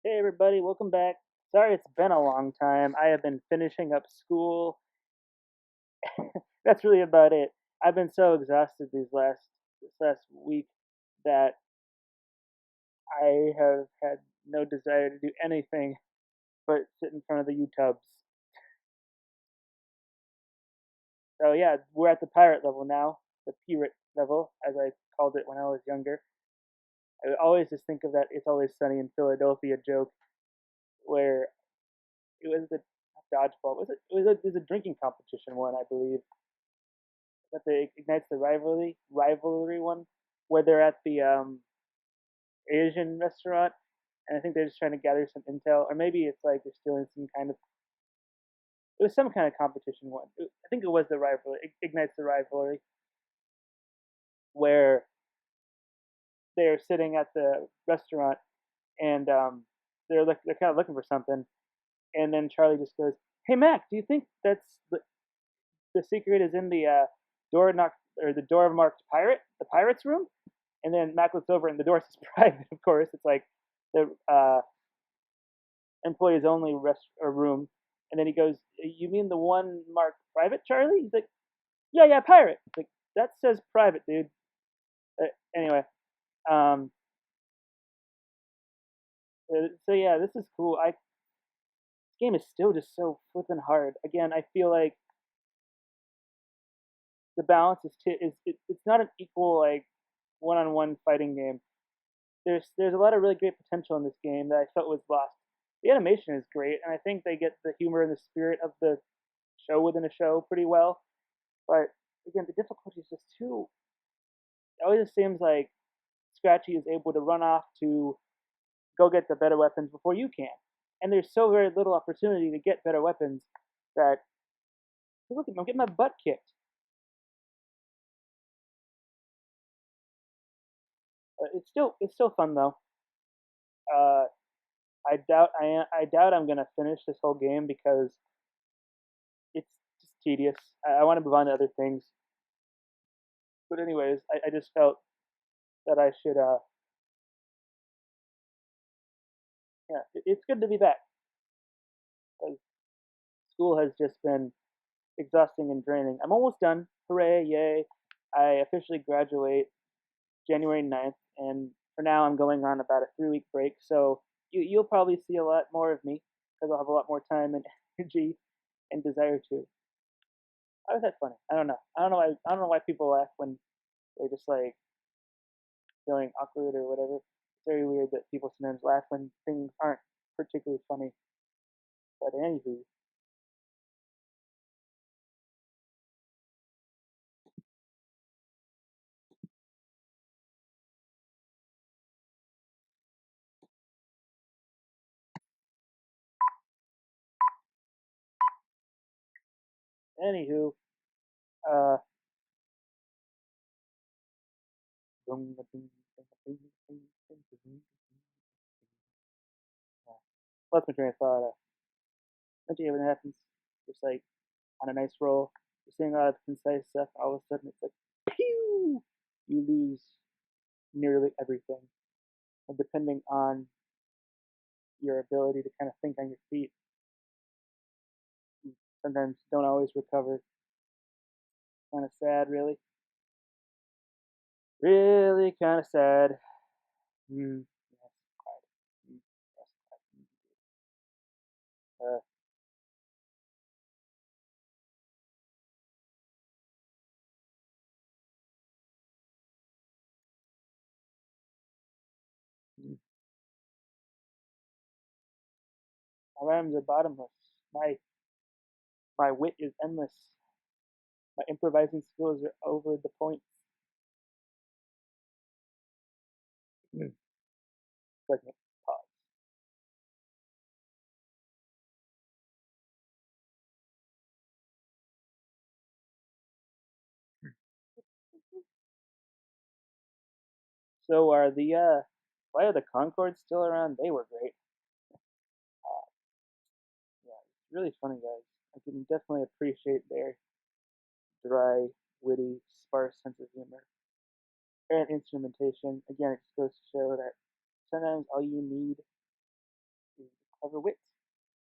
Hey everybody, welcome back. Sorry it's been a long time. I have been finishing up school. That's really about it. I've been so exhausted this last week that I have had no desire to do anything but sit in front of the YouTubes. So yeah, we're at the pirate level now, the pirate level, as I called it when I was younger. I always just think of that "It's Always Sunny in Philadelphia" joke where it was the dodgeball. It was a drinking competition one, I believe, that they ignites the rivalry one, where they're at the Asian restaurant, and I think they're just trying to gather some intel, or maybe it's like they're stealing some kind of. It was some kind of competition one. I think it was the rivalry. Ignites the rivalry, where they're sitting at the restaurant and they're kind of looking for something, and then Charlie just goes, "Hey Mac, do you think the secret is in the door knocked or the door marked the pirate's room?" And then Mac looks over and the door says private. Of course, it's like the employees only rest or room. And then he goes, "You mean the one marked private, Charlie?" He's like, "Yeah, yeah, pirate." He's like, "That says private, dude." Anyway, um, so yeah, this is cool. This game is still just so flipping hard. Again, I feel like the balance it's not an equal like one-on-one fighting game. There's a lot of really great potential in this game that I felt was lost. The animation is great, and I think they get the humor and the spirit of the show within a show pretty well. But again, the difficulty is just too. It always seems like Scratchy is able to run off to go get the better weapons before you can, and there's so very little opportunity to get better weapons that look at me, I'm getting my butt kicked. It's still fun though. Uh, I doubt I'm gonna finish this whole game because it's just tedious. I want to move on to other things. But anyways, I just felt that I should. Yeah, it's good to be back because school has just been exhausting and draining. I'm almost done. Hooray! Yay! I officially graduate January 9th, and for now I'm going on about a 3 week break. So you'll probably see a lot more of me because I'll have a lot more time and energy and desire to. How is that funny? I don't know. I don't know why people laugh when they're just like feeling awkward or whatever. It's very weird that people sometimes laugh when things aren't particularly funny. But anywho, anywho, uh, lost my train of thought. Don't you ever happens? Just like on a nice roll, you're saying a lot of concise stuff, all of a sudden it's like, pew! You lose nearly everything. And depending on your ability to kind of think on your feet, you sometimes don't always recover. Kind of sad, really. Really kind of sad. Mm, yes, quiet. Yes, quiet. My rhymes are bottomless. My wit is endless. My improvising skills are over the point. Mm. Segment pause. So are the why are the Concords still around? They were great. Uh, yeah, it's really funny guys. I can definitely appreciate their dry, witty, sparse sense of humor and instrumentation. Again, it just goes to show that sometimes all you need clever wits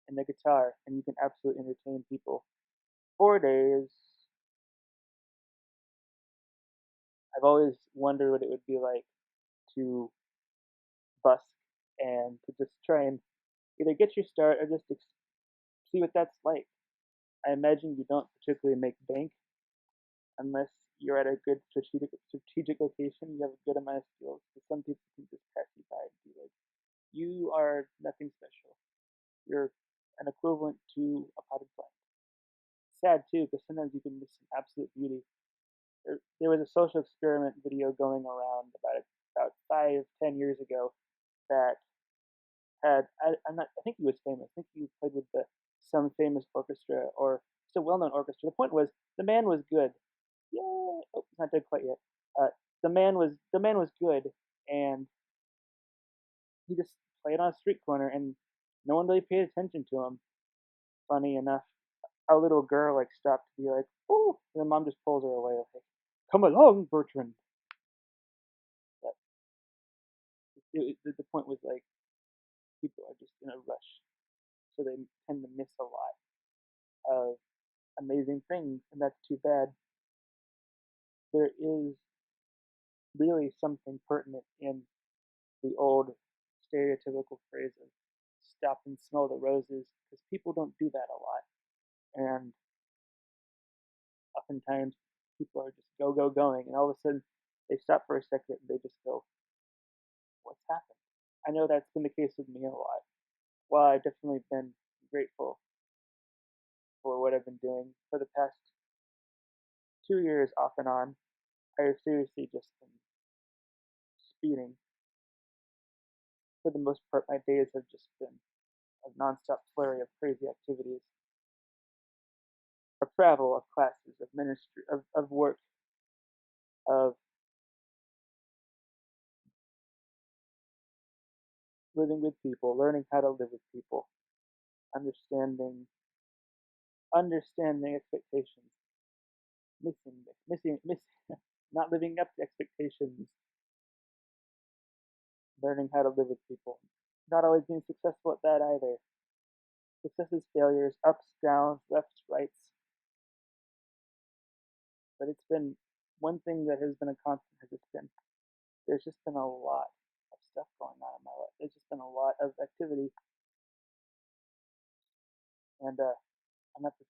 and the guitar, and you can absolutely entertain people. 4 days, I've always wondered what it would be like to busk and to just try and either get your start or just see what that's like. I imagine you don't particularly make bank unless you're at a good strategic location. You have a good amount of skills. But some people can just pass you by and be like, "You are nothing special. You're an equivalent to a potted plant." Sad too, because sometimes you can miss some absolute beauty. There was a social experiment video going around about 5, 10 years ago that I'm not, I think he was famous. I think he played with some famous orchestra or just a well-known orchestra. The point was the man was good. Yeah, oh, it's not dead quite yet. The man was good, and he just played on a street corner, and no one really paid attention to him. Funny enough, our little girl like stopped to be like, "Oh," and the mom just pulls her away, like, "Come along, Bertrand." But the point was like people are just in a rush, so they tend to miss a lot of amazing things, and that's too bad. There is really something pertinent in the old stereotypical phrase of stop and smell the roses because people don't do that a lot. And oftentimes people are just going, and all of a sudden they stop for a second and they just go, "What's happened?" I know that's been the case with me a lot. While I've definitely been grateful for what I've been doing for the past 2 years off and on, I have seriously just been speeding. For the most part, my days have just been a nonstop flurry of crazy activities, of travel, of classes, of ministry, of work, of living with people, learning how to live with people, understanding understanding expectations, missing missing not living up to expectations, learning how to live with people. Not always being successful at that either. Successes, failures, ups, downs, lefts, rights. But it's been one thing that has been a constant has just been there's just been a lot of stuff going on in my life. There's just been a lot of activity, and I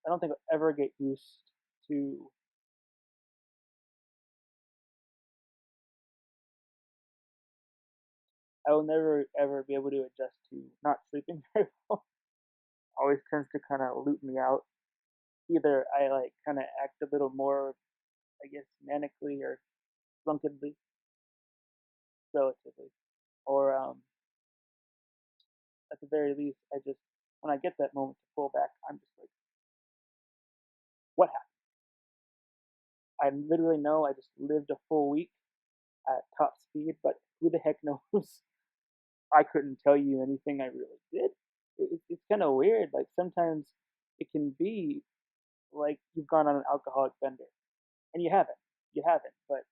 don't think I'll ever get used to. I will never ever be able to adjust to not sleeping very well. Always tends to kind of loot me out. Either I like kind of act a little more, I guess, manically or drunkenly, relatively, or at the very least, I just when I get that moment to pull back, I'm just like, what happened? I literally know I just lived a full week at top speed, but who the heck knows? I couldn't tell you anything I really did. It's kind of weird. Like sometimes it can be like you've gone on an alcoholic bender, and you haven't, but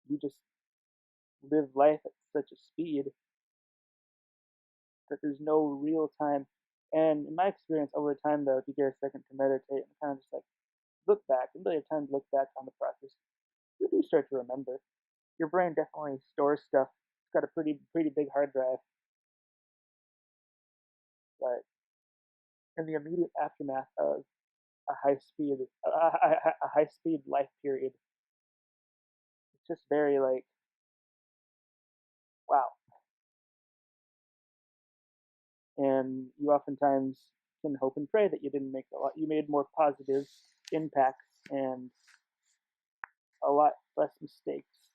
you just live life at such a speed that there's no real time. And in my experience over time, though, if you get a second to meditate and kind of just like look back and really have time to look back on the process, you do start to remember. Your brain definitely stores stuff. It's got a pretty big hard drive, but in the immediate aftermath of a high speed life period, it's just very like wow. And you oftentimes can hope and pray that you didn't make a lot. You made more positive impacts and a lot less mistakes.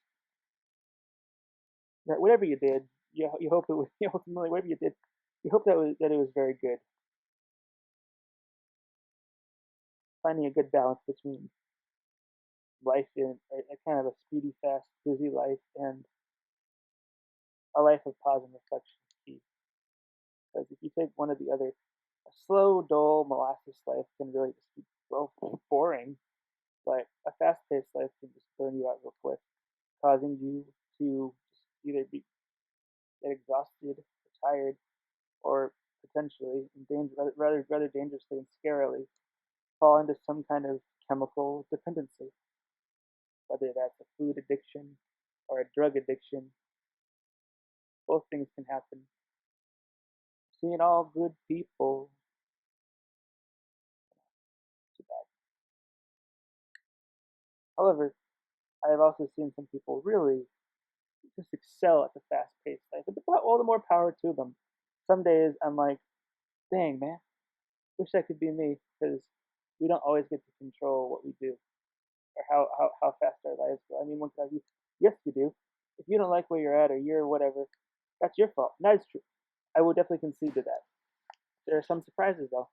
That whatever you did, you hope it was ultimately whatever you did, you hope that it was very good. Finding a good balance between life in a kind of a speedy, fast, busy life and a life of pause and reflection is key. Because if you take one or the other, a slow, dull, molasses life can really just be well boring. But a fast-paced life can just burn you out real quick, causing you to just either get exhausted or tired, or potentially, rather dangerously and scarily, fall into some kind of chemical dependency, whether that's a food addiction or a drug addiction. Both things can happen. Seeing all good people, too bad. However, I have also seen some people really just excel at the fast-paced life, but all the more power to them. Some days I'm like, dang man, wish that could be me, because we don't always get to control what we do or how fast our lives go. I mean, one could argue, yes, you do. If you don't like where you're at or you're whatever, that's your fault. And that is true. I will definitely concede to that. There are some surprises though.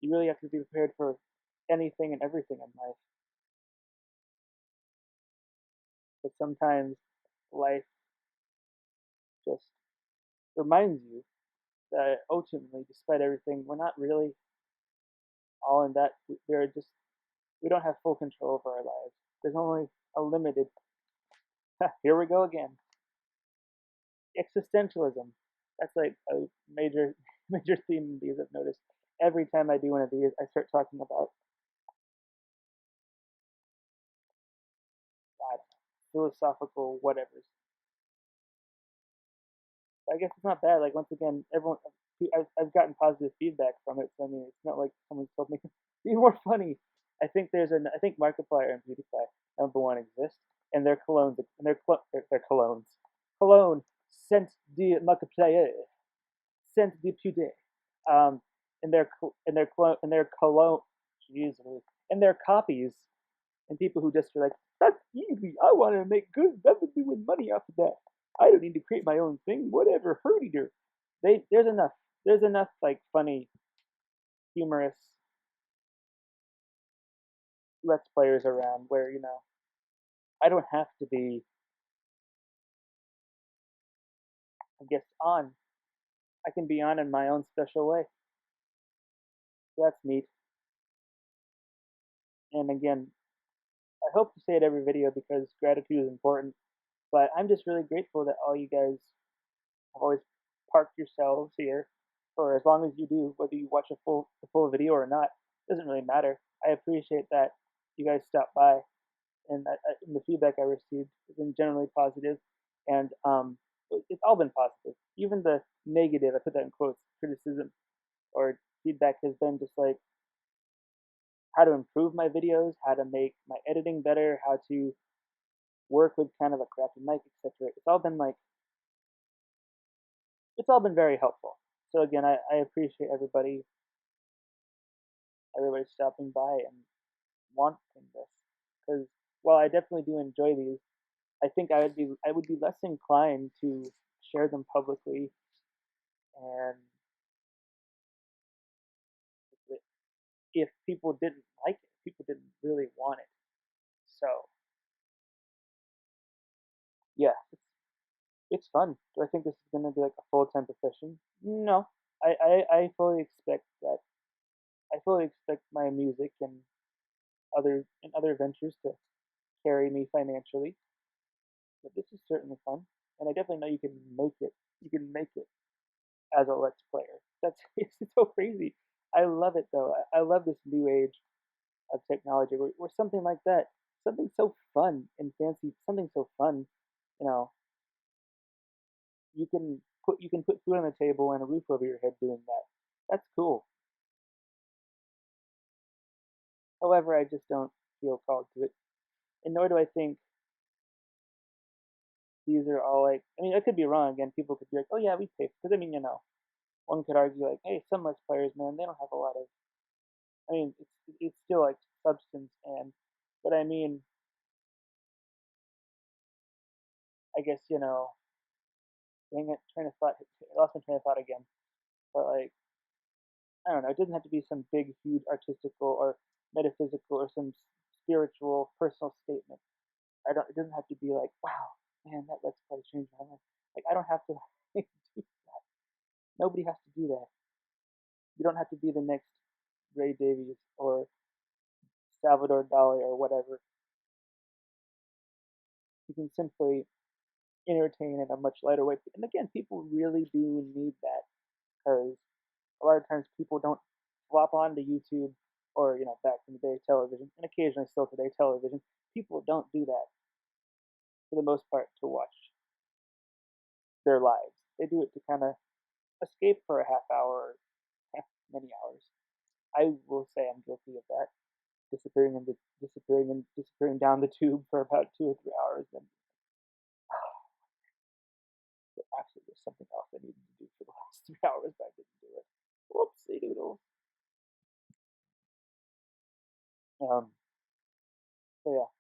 You really have to be prepared for anything and everything in life. But sometimes life just reminds you that ultimately, despite everything, we're not really all in that. There are just we don't have full control over our lives. There's only a limited. Here we go again. Existentialism. That's like a major major theme in these. I've noticed. Every time I do one of these, I start talking about I don't know, philosophical whatevers. I guess it's not bad. Like once again, everyone I've gotten positive feedback from it. So I mean, it's not like someone's told me be more funny. I think Markiplier and PewDiePie number one exist, and their colognes and their colognes cologne scent de Markiplier scent de Pewdie, um, and their cologne, jeez, and their copies and people who just are like, that's easy. I want to make good revenue and money off of that. I don't need to create my own thing. Whatever, herd eater. There's enough. There's enough like funny, humorous let's players around where I don't have to be, I guess, on. I can be on in my own special way. So that's neat. And again, I hope to say it every video because gratitude is important. But I'm just really grateful that all you guys have always parked yourselves here for as long as you do, whether you watch the full video or not. Doesn't really matter. I appreciate that you guys stopped by, and the feedback I received has been generally positive, and it's all been positive. Even the negative, I put that in quotes, criticism or feedback has been just like how to improve my videos, how to make my editing better, how to work with kind of a crappy mic, etc. It's all been very helpful. So again, I appreciate everybody stopping by and wanting this because while I definitely do enjoy these, I think I would be less inclined to share them publicly and if people didn't like it, people didn't really want it. So yeah, it's fun. Do I think this is gonna be like a full-time profession? No. I fully expect that. I fully expect my music and other ventures to carry me financially. But this is certainly fun, and I definitely know you can make it. You can make it as a Let's Player. That's it's so crazy. I love it though. I love this new age of technology where something like that, something so fun and fancy, something so fun, you know, you can put food on the table and a roof over your head doing that. That's cool. However, I just don't feel called to it, and nor do I think these are all like. I mean, I could be wrong. Again, people could be like, "Oh yeah, we pay," because I mean, one could argue like, "Hey, some Let's Players, man, they don't have a lot of. I mean, it's still like substance and, but I mean, I guess dang it, train of thought, I lost my train of thought again. But like, I don't know, it doesn't have to be some big, huge artistical or metaphysical or some spiritual personal statement. I don't. It doesn't have to be like, wow, man, that Let's Play changed my life. Like, I don't have to do that. Nobody has to do that. You don't have to be the next Ray Davies or Salvador Dali or whatever. You can simply entertain in a much lighter way. And again, people really do need that because a lot of times people don't flop onto YouTube or back in the day television, and occasionally still today television. People don't do that for the most part to watch their lives. They do it to kind of escape for a half hour or many hours. I will say I'm guilty of that, disappearing down the tube for about 2 or 3 hours, then actually there's something else I needed to do for the last 3 hours, but I didn't do it. Whoopsie doodle. Um, so yeah,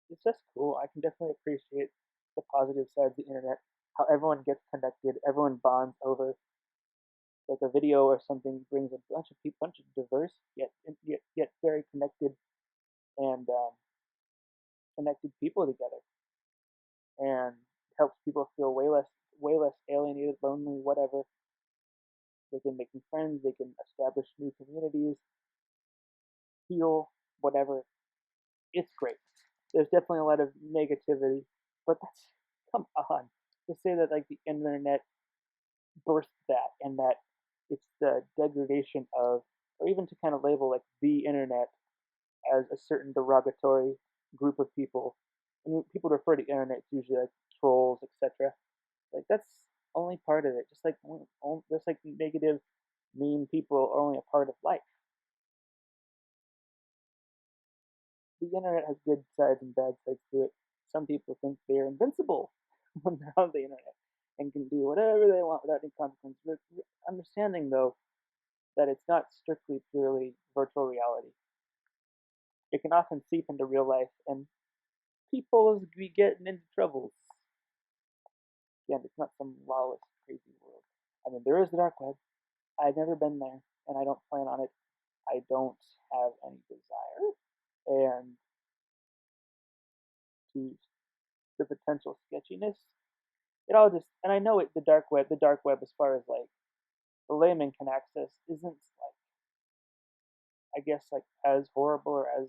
it's just cool. I can definitely appreciate the positive sides of the internet, how everyone gets connected, everyone bonds over like a video or something, brings a bunch of people, bunch of diverse yet very connected and connected people together, and helps people feel way less alienated, lonely, whatever. They can make new friends, they can establish new communities, heal, whatever. It's great. There's definitely a lot of negativity, but that's come on to say that like the internet birthed that and that it's the degradation of, or even to kind of label like the internet as a certain derogatory group of people. When people refer to internet, it's usually like trolls, etc. Like that's only part of it. Just like negative, mean people are only a part of life. The internet has good sides and bad sides to it. Some people think they're invincible when they're on the internet and can do whatever they want without any consequence. Understanding though that it's not strictly purely virtual reality. It can often seep into real life and people be getting into troubles. Again, it's not some lawless, crazy world. I mean, there is the dark web. I've never been there, and I don't plan on it. I don't have any desire, and to the potential sketchiness, it all just. And I know it. The dark web, as far as like the layman can access, isn't like I guess like as horrible or as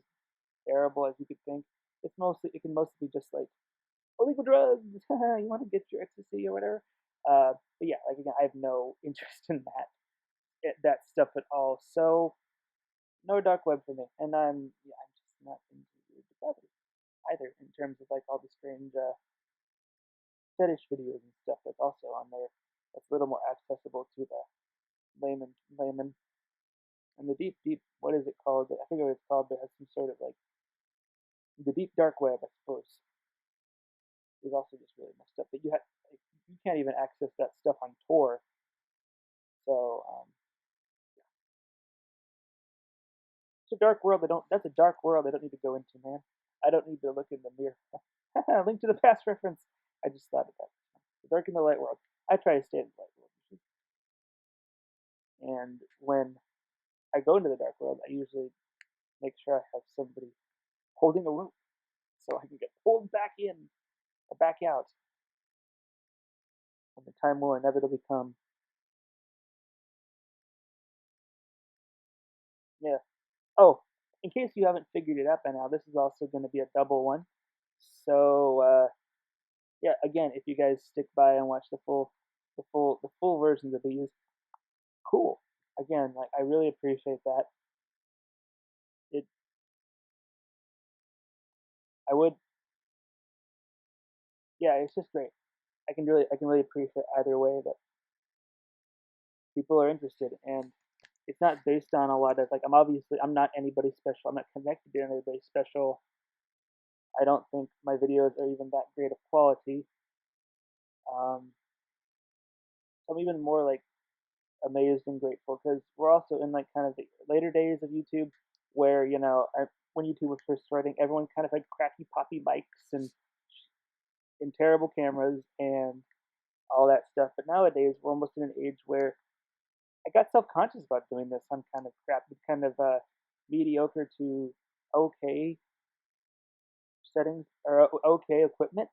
terrible as you could think. It can mostly be just like illegal drugs. You want to get your ecstasy or whatever. But yeah, like again, I have no interest in that stuff at all. So no dark web for me, and I'm just not into weird depravity either in terms of like all the strange fetish videos and stuff that's also on there. That's a little more accessible to the layman. And the deep, what is it called? I forget what it's called, but it has some sort of like the deep dark web, I suppose, is also just really messed up. But you can't even access that stuff on Tor. So it's a dark world. That's a dark world. I don't need to go into, man. I don't need to look in the mirror. Link to the past reference. I just thought of that. The dark and the light world. I try to stay in the light world. And when I go into the dark world, I usually make sure I have somebody holding a rope so I can get pulled back in or back out when the time will inevitably come. Yeah. Oh, in case you haven't figured it out by now, this is also going to be a double one. So yeah, again, if you guys stick by and watch the full versions of these, cool. Again, like I really appreciate that. It I would Yeah, it's just great. I can really appreciate either way that people are interested, and it's not based on a lot of like I'm not anybody special. I'm not connected to anybody special. I don't think my videos are even that great of quality. Um, I'm even more like amazed and grateful because we're also in like kind of the later days of YouTube where when YouTube was first starting, everyone kind of had crappy poppy mics and terrible cameras and all that stuff. But nowadays, we're almost in an age where I got self-conscious about doing this. I'm kind of crap, kind of mediocre to okay settings or okay equipment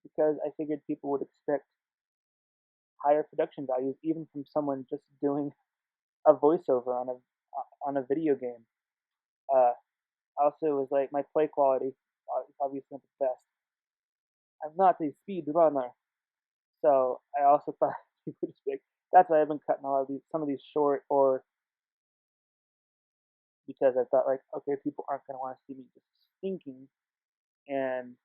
because I figured people would expect higher production values even from someone just doing a voiceover on a video game. Also, it was like my play quality. it's obviously not the best. I'm not a speed runner, so I also thought people would just be like, that's why I've been cutting a lot of some of these short, or because I thought like, okay, people aren't gonna want to see me just thinking, and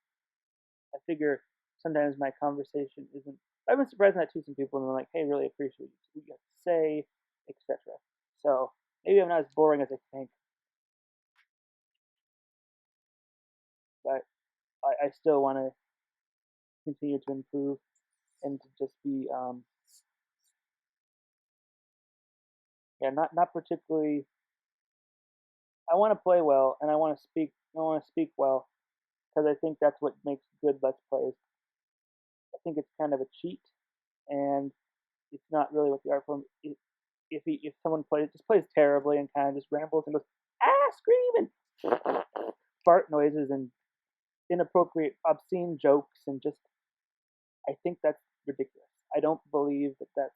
I figure sometimes my conversation isn't. I've been surprised that too. Some people and they're like, hey, really appreciate what you have to say, etc. So maybe I'm not as boring as I think, but I still want to continue to improve and to just be yeah, not particularly. I want to play well and I want to speak. I want to speak well because I think that's what makes good let's plays. I think it's kind of a cheat, and it's not really what the art form. If someone plays terribly and kind of just rambles and goes screaming, fart noises and inappropriate, obscene jokes, and just I think that's ridiculous. I don't believe that that's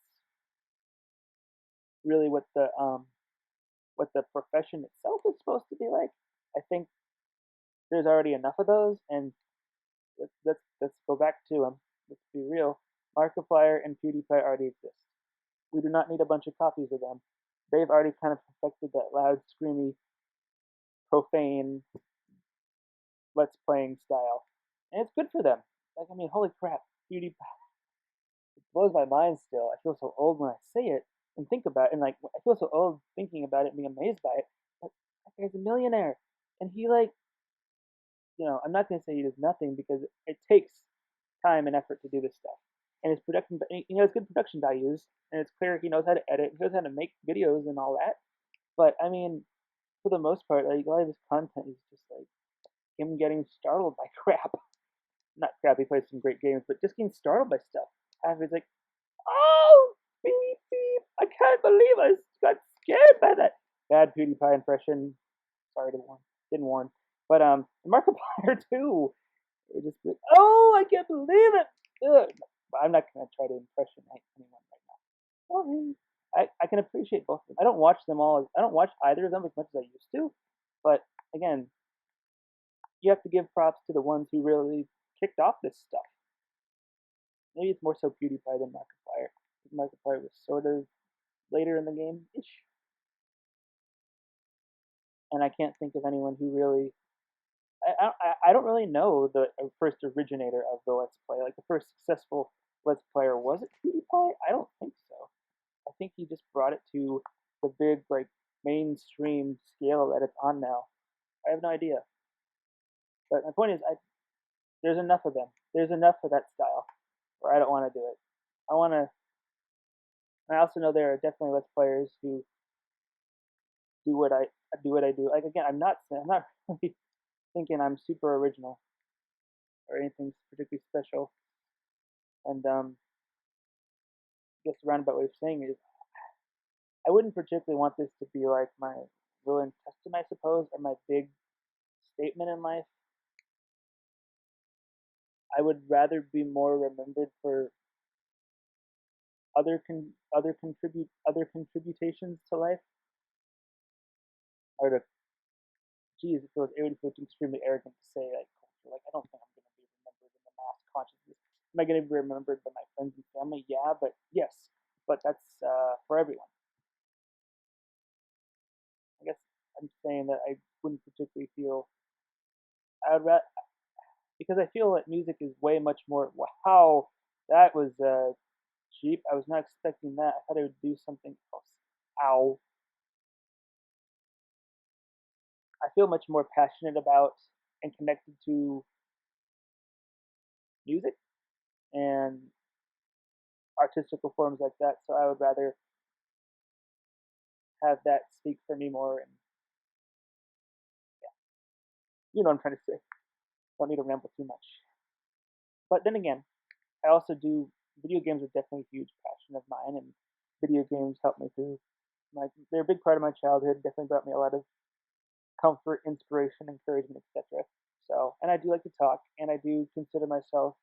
really what the profession itself is supposed to be like. I think there's already enough of those, and let's go back to them. Let's be real. Markiplier and PewDiePie already exist. We do not need a bunch of copies of them. They've already kind of perfected that loud, screamy, profane let's playing style, and it's good for them. Like I mean, holy crap, PewDiePie it blows my mind still. I feel so old when I say it and think about it, and like I feel so old thinking about it and being amazed by it. But that guy's a millionaire, and he like I'm not gonna say he does nothing because it takes time and effort to do this stuff. And his production, he has good production values, and it's clear he knows how to edit, he knows how to make videos and all that. But I mean, for the most part, like a lot of his content is just like him getting startled by crap. Not crap. He plays some great games, but just getting startled by stuff. Half he's like, "Oh, beep beep! I can't believe I got scared by that." Bad PewDiePie impression. Sorry to warn. Didn't warn. But Markiplier too. It just like, oh, I can't believe it. Ugh. But I'm not gonna try to impressionate anyone right now. Sorry. I can appreciate both of them. I don't watch them all. I don't watch either of them as much as I used to. But again, you have to give props to the ones who really kicked off this stuff. Maybe it's more so PewDiePie than Markiplier. Markiplier was sort of later in the game ish, and I can't think of anyone who really. I don't really know the first originator of the Let's Play. Like the first successful Let's Player was it PewDiePie? I don't think so. I think he just brought it to the big like mainstream scale that it's on now. I have no idea. But my point is, there's enough of them. There's enough of that style where I don't want to do it. I want to. I also know there are definitely Let's Players who do what I do. Like again, I'm not really thinking I'm super original or anything particularly special. And I guess the roundabout way of saying it is, I wouldn't particularly want this to be like my will and testament, I suppose, or my big statement in life. I would rather be more remembered for other contributions to life, or to it feels extremely arrogant to say like culture. Like I don't think I'm going to be remembered in the mass consciousness. Am I going to be remembered by my friends and family? Yeah, but yes, but that's for everyone. I guess I'm saying that I wouldn't particularly feel. I would rather because I feel that music is way much more. Wow, that was cheap. I was not expecting that. I thought I would do something else. Ow. I feel much more passionate about and connected to music and artistical forms like that. So I would rather have that speak for me more. And yeah, you know what I'm trying to say. Don't need to ramble too much. But then again, I also do. Video games are definitely a huge passion of mine, and video games help me through. They're a big part of my childhood. Definitely brought me a lot of comfort, inspiration, encouragement, etc. So, and I do like to talk, and I do consider myself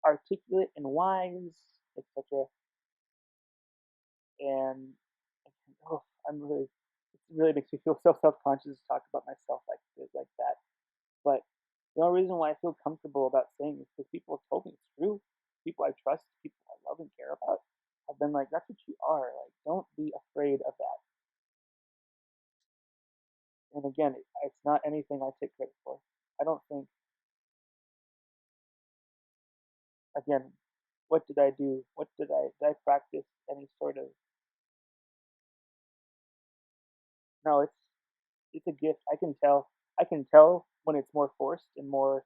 articulate and wise, etc. And oh, it really makes me feel so self-conscious to talk about myself like that. But The only reason why I feel comfortable about saying is because people have told me it's true. People I trust, people I love and care about, have been like, "That's what you are. Like, don't be afraid of that." And again, it's not anything I take credit for. I don't think. Again, what did I do? What did I practice any sort of? No, it's a gift. I can tell. I can tell when it's more forced and more,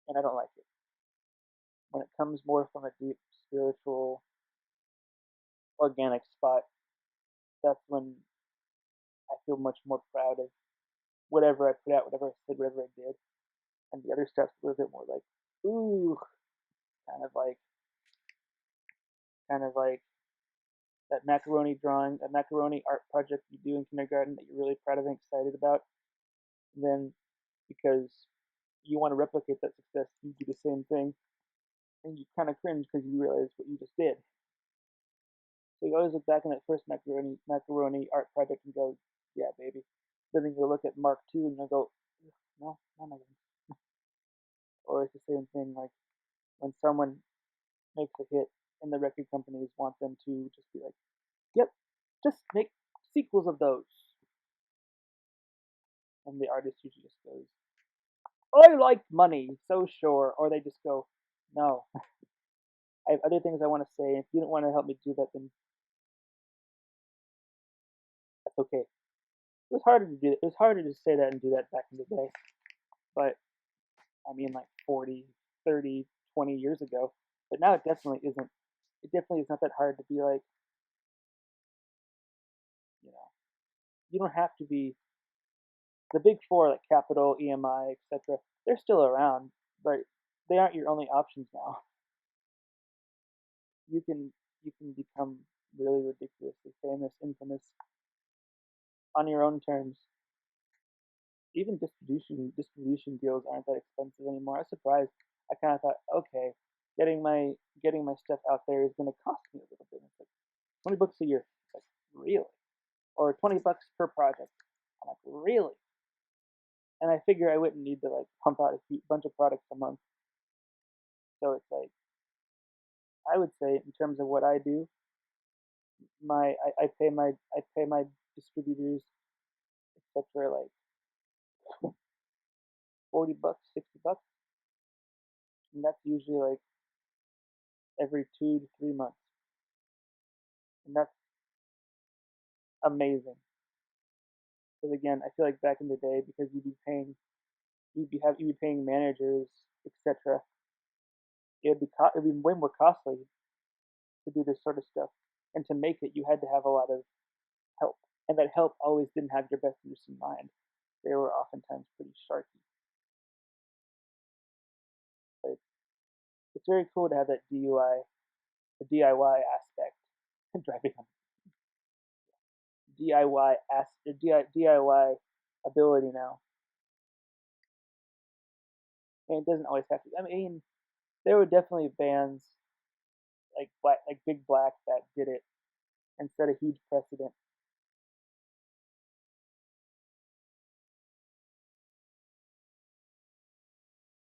and I don't like it. When it comes more from a deep spiritual, organic spot, that's when I feel much more proud of whatever I put out, whatever I said, whatever I did. And the other stuff's a little bit more like, ooh, kind of like, kind of like that macaroni drawing, that macaroni art project you do in kindergarten that you're really proud of and excited about. And then because you want to replicate that success, you do the same thing, and you kind of cringe because you realize what you just did. So you always look back on that first macaroni art project and go, yeah, baby. Then you look at Mark II and you'll go, no, none of them. Or it's the same thing like when someone makes a hit and the record companies want them to just be like, yep, just make sequels of those. And the artist usually just goes, I like money, so sure. Or they just go, no, I have other things I want to say. If you don't want to help me do that, then that's okay. It was harder to do that. It was harder to say that and do that back in the day. But I mean, like 40, 30, 20 years ago. But now it definitely isn't. It definitely is not that hard to be like, you know, you don't have to be the big four like Capital, EMI, etc. They're still around, but they aren't your only options now. You can become really ridiculously famous, infamous on your own terms. Even distribution deals aren't that expensive anymore. I was surprised. I kind of thought, okay, getting my stuff out there is going to cost me a little bit. It's like $20 a year. It's like really, or $20 per project. I'm like really, and I figure I wouldn't need to like pump out a bunch of products a month. So it's like I would say in terms of what I do, I pay my distributors etc. like $40, $60, and that's usually like every 2 to 3 months, and that's amazing. Because again, I feel like back in the day, because you'd be paying managers, etc. It'd be way more costly to do this sort of stuff, and to make it, you had to have a lot of help, and that help always didn't have your best interests in mind. They were oftentimes pretty sharky. But it's very cool to have that the DIY aspect, driving on DIY ability now, and it doesn't always have to. I mean, there were definitely bands like Big Black that did it and set a huge precedent.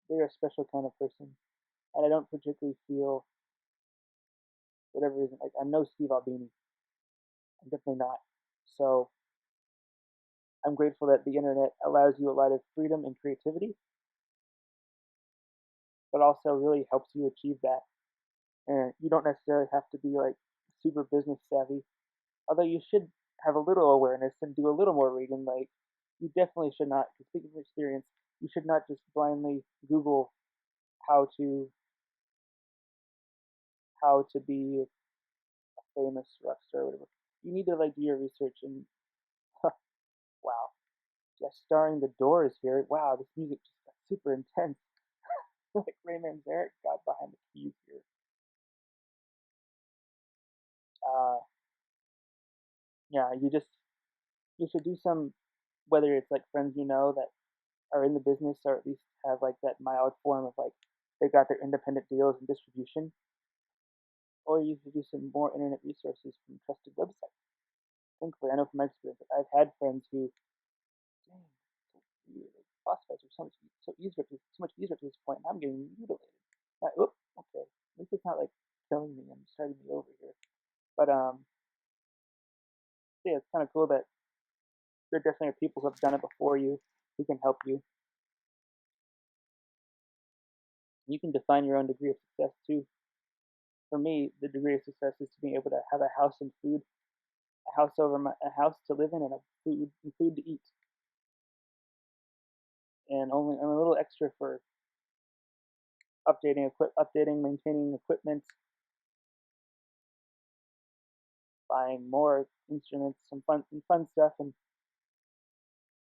They're a special kind of person, and I don't particularly feel whatever reason like I'm no Steve Albini. I'm definitely not. So I'm grateful that the internet allows you a lot of freedom and creativity, but also really helps you achieve that. And you don't necessarily have to be like super business savvy, although you should have a little awareness and do a little more reading. Like you definitely should not, because speaking from experience, you should not just blindly Google how to how to be a famous rock star or whatever. You need to like do your research and wow, just starring the Doors here. Wow, this music just got super intense. Like Ray Manzarek got behind the keys here. Uh, yeah, you should do some, whether it's like friends you know that are in the business or at least have like that mild form of like they got their independent deals and distribution, or you should do some more internet resources from trusted websites. Thankfully, I know from my experience, I've had friends who, you. Like, boss fights are so much easier to this point, and I'm getting mutilated. Oop, okay. At least it's not like killing me and starting me over here. But yeah, it's kind of cool that there definitely are people who have done it before you who can help you. You can define your own degree of success too. For me, the degree of success is to be able to have a house and food, a house to live in, and food to eat, and only and a little extra for maintaining equipment, buying more instruments, some fun stuff, and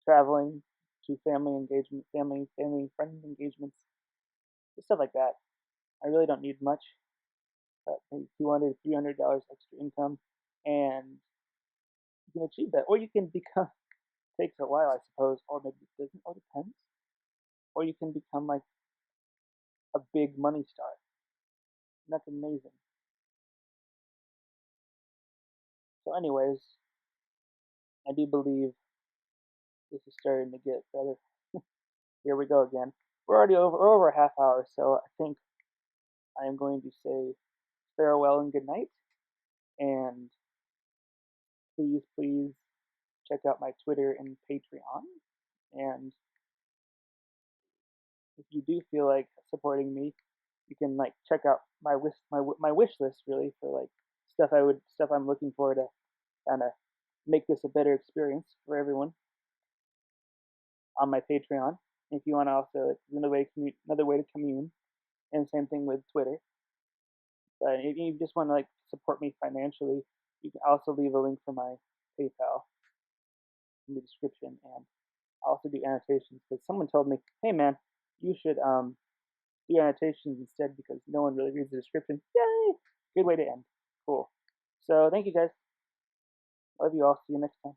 traveling to family friend engagements, just stuff like that. I really don't need much, maybe $200, $300 extra income, and you can achieve that, or you can become. Takes a while, I suppose, or maybe it doesn't. Or depends. Or you can become like a big money star. And that's amazing. So, anyways, I do believe this is starting to get better. Here we go again. We're over a half hour, so I think I am going to say farewell and good night. And please check out my Twitter and Patreon. And if you do feel like supporting me, you can like check out my wish list really for like stuff I'm looking for to kind of make this a better experience for everyone on my Patreon. If you want to also like another way to commune, and same thing with Twitter. But if you just want to like support me financially, you can also leave a link for my PayPal in the description, and I also do annotations because someone told me, hey man, you should do annotations instead because no one really reads the description. Yay! Good way to end. Cool. So thank you guys. Love you all. See you next time.